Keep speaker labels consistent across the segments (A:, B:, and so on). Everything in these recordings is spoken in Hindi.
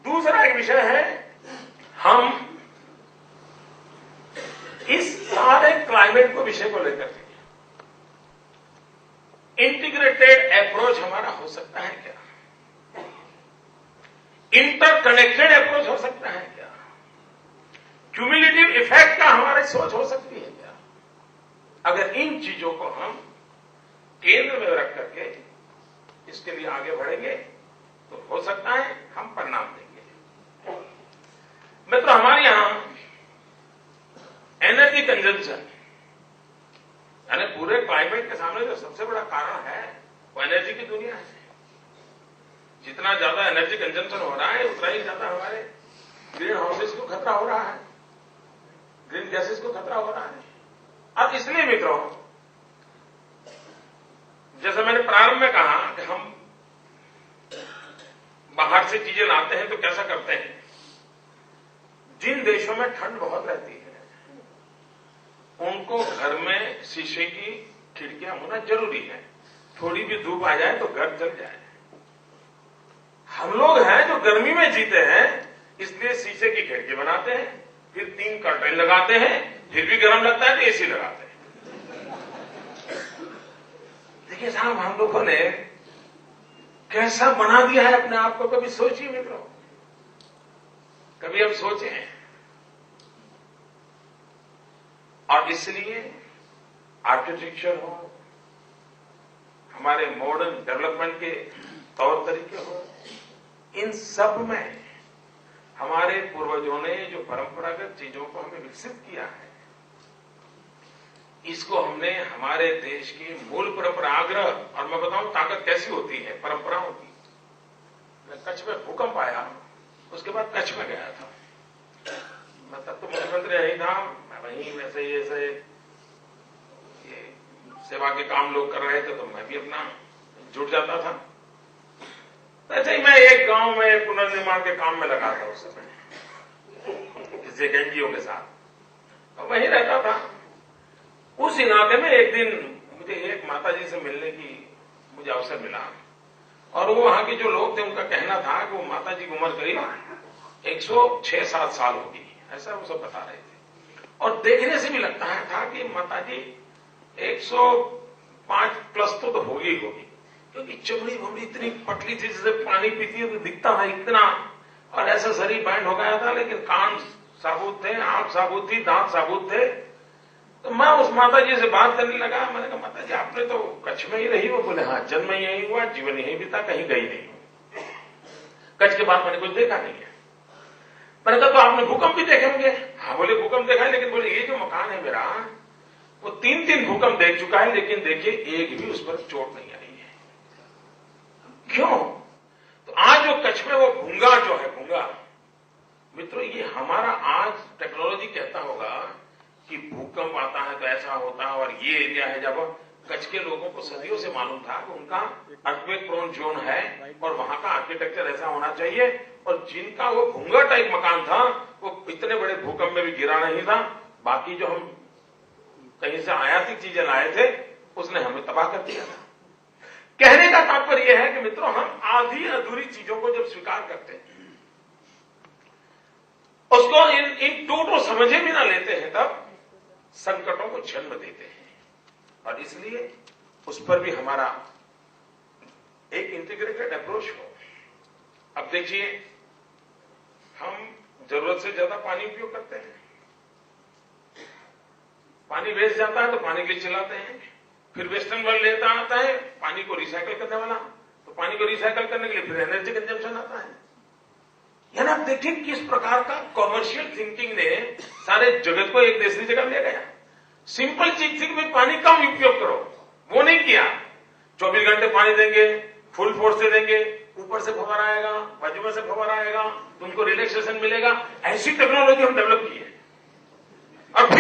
A: दूसरा एक विषय है, हम इस सारे क्लाइमेट को विषय को लेकर के इंटीग्रेटेड अप्रोच हमारा हो सकता है क्या? इंटरकनेक्टेड अप्रोच हो सकता है क्या? क्यूमुलेटिव इफेक्ट का हमारी सोच हो सकती है क्या? अगर इन चीजों को हम केंद्र में रख करके इसके लिए आगे बढ़ेंगे तो हो सकता है हम परिणाम देंगे। मित्रों, हमारे यहां एनर्जी कंजम्पशन यानी पूरे क्लाइमेट के सामने जो सबसे बड़ा कारण है वो एनर्जी की दुनिया है। जितना ज्यादा एनर्जी कंजम्पशन हो रहा है उतना ही ज्यादा हमारे ग्रीन हाउसेस को खतरा हो रहा है, ग्रीन गैसेस को खतरा हो रहा है। अब इसलिए मित्रों, जैसे मैंने प्रारंभ में कहा कि हम बाहर से चीजें लाते हैं तो कैसा करते हैं? जिन देशों में ठंड बहुत रहती है उनको घर में शीशे की खिड़कियां होना जरूरी है। थोड़ी भी धूप आ जाए तो घर जल जाए। हम लोग हैं जो गर्मी में जीते हैं, इसलिए शीशे की खिड़की बनाते हैं, फिर 3 कर्टेन लगाते हैं, फिर भी गर्म लगता है तो एसी लगाते हैं। देखिए साहब, हम लोगों ने कैसा बना दिया है अपने आप को, कभी सोचिए मित्रों, कभी हम सोचे? और इसलिए आर्किटेक्चर हो, हमारे मॉडर्न डेवलपमेंट के तौर तरीके हो, इन सब में हमारे पूर्वजों ने जो परंपरागत चीजों को हमें विकसित किया है, इसको हमने हमारे देश की मूल परंपराग्रह, और मैं बताऊं ताकत कैसी होती है परंपराओं की। मैं कच्छ में भूकंप आया, उसके बाद कच्छ में गया था। मैं तब तो मुख्यमंत्री नहीं था, मैं वहीं वैसे ये सेवा के काम लोग कर रहे थे तो मैं भी अपना जुट जाता था। ऐसे ही मैं एक गांव में पुनर्निर्माण के काम में लगा था उस समय, किसी एक एनजीओ के साथ, तो वहीं रहता था। उस इलाके में एक दिन मुझे एक माताजी से मिलने की मुझे अवसर मिला, और वो वहां के जो लोग थे उनका कहना था कि वो माताजी की उम्र करीब 106-107 साल होगी, ऐसा वो सब बता रहे थे। और देखने से भी लगता है था कि माताजी 105 प्लस तो होगी, क्योंकि चमड़ी भमड़ी इतनी पतली थी, जैसे पानी पीती है तो दिखता है इतना, और ऐसा शरीर बैंड हो गया था, लेकिन कान साबुत थे, आंख साबुत थी, दांत साबुत थे। तो मैं उस माताजी से बात करने लगा। मैंने कहा, माताजी आपने तो कच्छ में ही रही हो? बोले हाँ, जन्म यही हुआ, जीवन यही बीता, कहीं गई नहीं। कच्छ के बाद मैंने कुछ देखा नहीं है। मैंने कहा तो आपने भूकंप भी देखे होंगे? हाँ बोले भूकंप देखा है, लेकिन बोले ये जो मकान है मेरा वो 3 भूकंप देख चुका है, लेकिन देखिए एक भी उस पर चोट नहीं आई है। क्यों? तो आज जो कच्छ में वो भूंगा जो है, भूंगा मित्रों, ये हमारा आज टेक्नोलॉजी कहता होगा कि भूकंप आता है तो ऐसा होता है, और ये एरिया है। जब कच्छ के लोगों को सदियों से मालूम था कि उनका अर्थक्वेक प्रोन जोन है और वहां का आर्किटेक्चर ऐसा होना चाहिए, और जिनका वो भूंगा टाइप मकान था वो इतने बड़े भूकंप में भी गिरा नहीं था। बाकी जो हम कहीं से आयातिक चीजें लाए थे उसने हमें तबाह कर दिया था। कहने का तात्पर्य यह है कि मित्रों, हम आधी अधूरी चीजों को जब स्वीकार करते हैं, उसको इन टूटों समझे भी ना लेते हैं, तब संकटों को जन्म देते हैं। और इसलिए उस पर भी हमारा एक इंटीग्रेटेड अप्रोच हो। अब देखिए, हम जरूरत से ज्यादा पानी उपयोग करते हैं, पानी वेस्ट जाता है तो पानी के लिए चलाते हैं। फिर वेस्टर्न वर्ल्ड लेता आता है पानी को रिसाइकल करने वाला, तो पानी को रिसाइकल करने के लिए फिर एनर्जी कंजम्पशन आता है। यानी आप देखिए किस प्रकार का कॉमर्शियल थिंकिंग ने सारे जगत को एक दूसरी जगह ले गया। सिंपल चीज थी कि पानी कम उपयोग करो, वो नहीं किया। 24 घंटे पानी देंगे, फुल फोर्स से देंगे, ऊपर से फवारा आएगा, बाजू में से फवारा आएगा, तुमको रिलैक्सेशन मिलेगा। ऐसी टेक्नोलॉजी हम डेवलप की है। और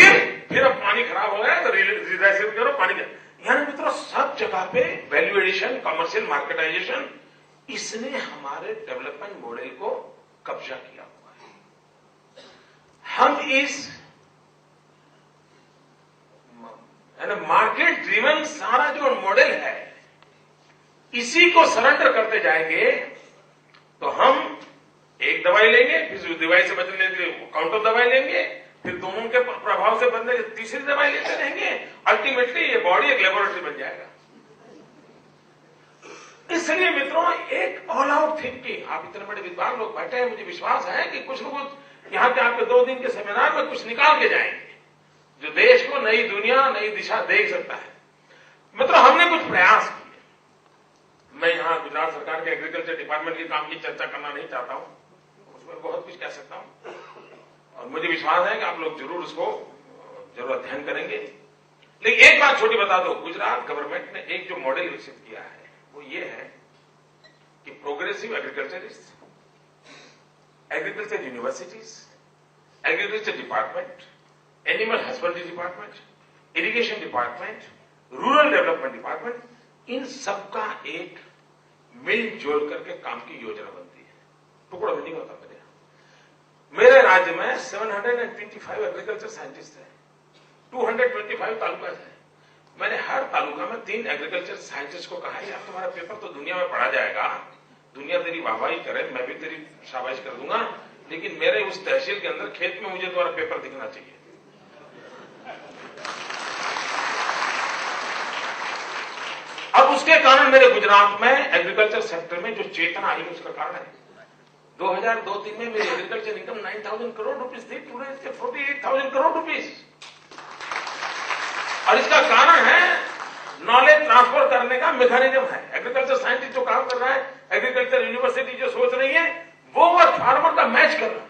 A: फिर अब पानी खराब हो गया तो रिलैक्सेशन करो, पानी। यानी मित्रों, सब जगह पे वैल्यू एडिशन, कमर्शियल मार्केटाइजेशन, इसने हमारे डेवलपमेंट मॉडल को कब्जा किया हुआ है। हम इस मार्केट ड्रिवन सारा जो मॉडल है, इसी को सरेंडर करते जाएंगे तो हम एकदम दवाई लेंगे, फिर उस दवाई से बचने के लिए काउंटर दवाई लेंगे, फिर दोनों के प्रभाव से बचने के लिए तीसरी दवाई लेते रहेंगे। अल्टीमेटली ये बॉडी एक लेबोरेटरी बन जाएगा। इसलिए मित्रों, एक ऑल आउट थिंकिंग, आप इतने बड़े विद्वान लोग बैठे हैं, मुझे विश्वास है कि कुछ न कुछ यहाँ के आपके 2 दिन के सेमिनार में कुछ निकाल के जाएंगे जो देश को नई दुनिया, नई दिशा देख सकता है। मित्रों, हमने कुछ प्रयास किए। मैं यहाँ गुजरात सरकार के एग्रीकल्चर डिपार्टमेंट के काम की चर्चा करना नहीं चाहता हूं, उसमें बहुत कुछ कह सकता हूं और मुझे विश्वास है कि आप लोग जरूर उसको अध्ययन करेंगे। लेकिन एक बात छोटी बता दो, गुजरात गवर्नमेंट ने एक जो मॉडल विकसित किया है वो ये है कि progressive agriculturist, agriculture universities, agriculture department, animal husbandry department, irrigation department, rural development department, इन सबका एक मिलजुल करके काम की योजना बनती है। टुकड़ा भी नहीं होता। मेरे राज्य में 725 एग्रीकल्चर साइंटिस्ट हैं, 225 तालुका है। मैंने हर तालुका में 3 एग्रीकल्चर साइंटिस्ट को कहा, यार तुम्हारा पेपर तो दुनिया में पढ़ा जाएगा, दुनिया तेरी वाहवाही करे, मैं भी तेरी शाबाश कर दूंगा, लेकिन मेरे उस तहसील के अंदर खेत में मुझे तुम्हारा पेपर दिखना चाहिए। अब उसके कारण मेरे गुजरात में एग्रीकल्चर सेक्टर में जो चेतना आई उसका कारण है 2002-03 में मेरी एग्रीकल्चर इनकम 9,000 करोड़ रुपीस थी, टुडे इट्स 48,000 करोड़ रुपीस। और इसका कारण है नॉलेज ट्रांसफर करने का मैकेनिज्म है। एग्रीकल्चर साइंटिस्ट जो काम कर रहा है, एग्रीकल्चर यूनिवर्सिटी जो सोच रही है, वो फार्मर का मैच कर रहा है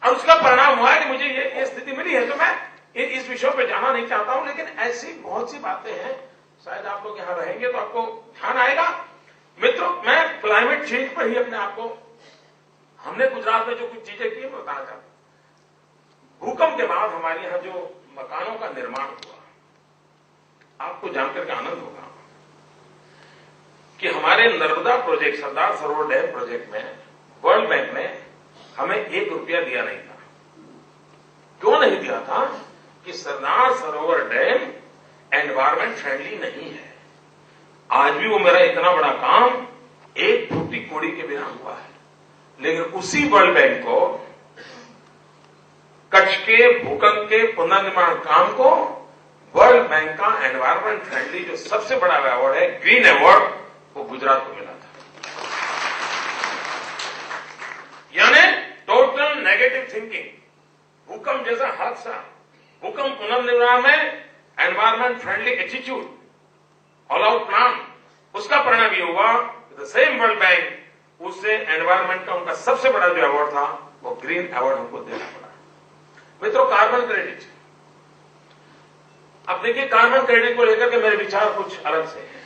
A: और उसका परिणाम हुआ है कि मुझे ये स्थिति मिली है। तो मैं इस विषय पे जाना नहीं चाहता हूं, लेकिन ऐसी बहुत सी बातें हैं, शायद आप लोग यहां रहेंगे तो आपको ध्यान आएगा। मित्रों, मैं क्लाइमेट चेंज पर ही अपने आप को, हमने गुजरात में जो कुछ चीजें की मैं बताना चाहता हूं। भूकंप के बाद हमारे यहां जो मकानों का निर्माण हुआ, आपको जानकर के आनंद होगा कि हमारे Narmada project, Sardar Sarovar dam project में वर्ल्ड बैंक ने हमें 1 रुपया दिया नहीं था। क्यों नहीं दिया था? कि Sardar Sarovar dam environment friendly नहीं है। आज भी वो मेरा इतना बड़ा काम एक फूटी कोड़ी के बिना हुआ है, लेकिन उसी वर्ल्ड बैंक को कच्छ के भूकंप के पुनर्निर्माण काम को वर्ल्ड बैंक का एनवायरमेंट फ्रेंडली जो सबसे बड़ा अवार्ड है, ग्रीन अवार्ड, वो गुजरात को मिला था। यानी टोटल नेगेटिव थिंकिंग, भूकंप जैसा हादसा, भूकंप पुनर्निर्माण में environment friendly attitude, all out plan, उसका परिणाम ये हुआ द सेम वर्ल्ड बैंक उससे एनवायरमेंट का उनका सबसे बड़ा जो अवार्ड था वो ग्रीन अवार्ड हमको देना पड़ा। मित्रों, कार्बन क्रेडिट, अब देखिए कार्बन क्रेडिट को लेकर के मेरे विचार कुछ अलग से हैं।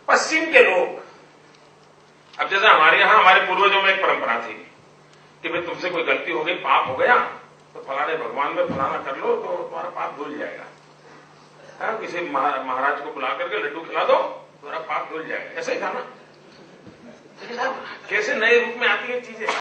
A: पश्चिम के लोग, अब जैसे हमारे यहां हमारे पूर्वजों में एक परंपरा थी कि भाई तुमसे कोई गलती हो गई, पाप हो गया, तो फलाने भगवान में फलाना कर लो तो तुम्हारा पाप धुल जाएगा। किसी महाराज को बुला करके लड्डू खिला दो, तुम्हारा पाप धुल जाएगा। ऐसा ही था ना? लेकिन अब कैसे नए रूप में आती है चीजें।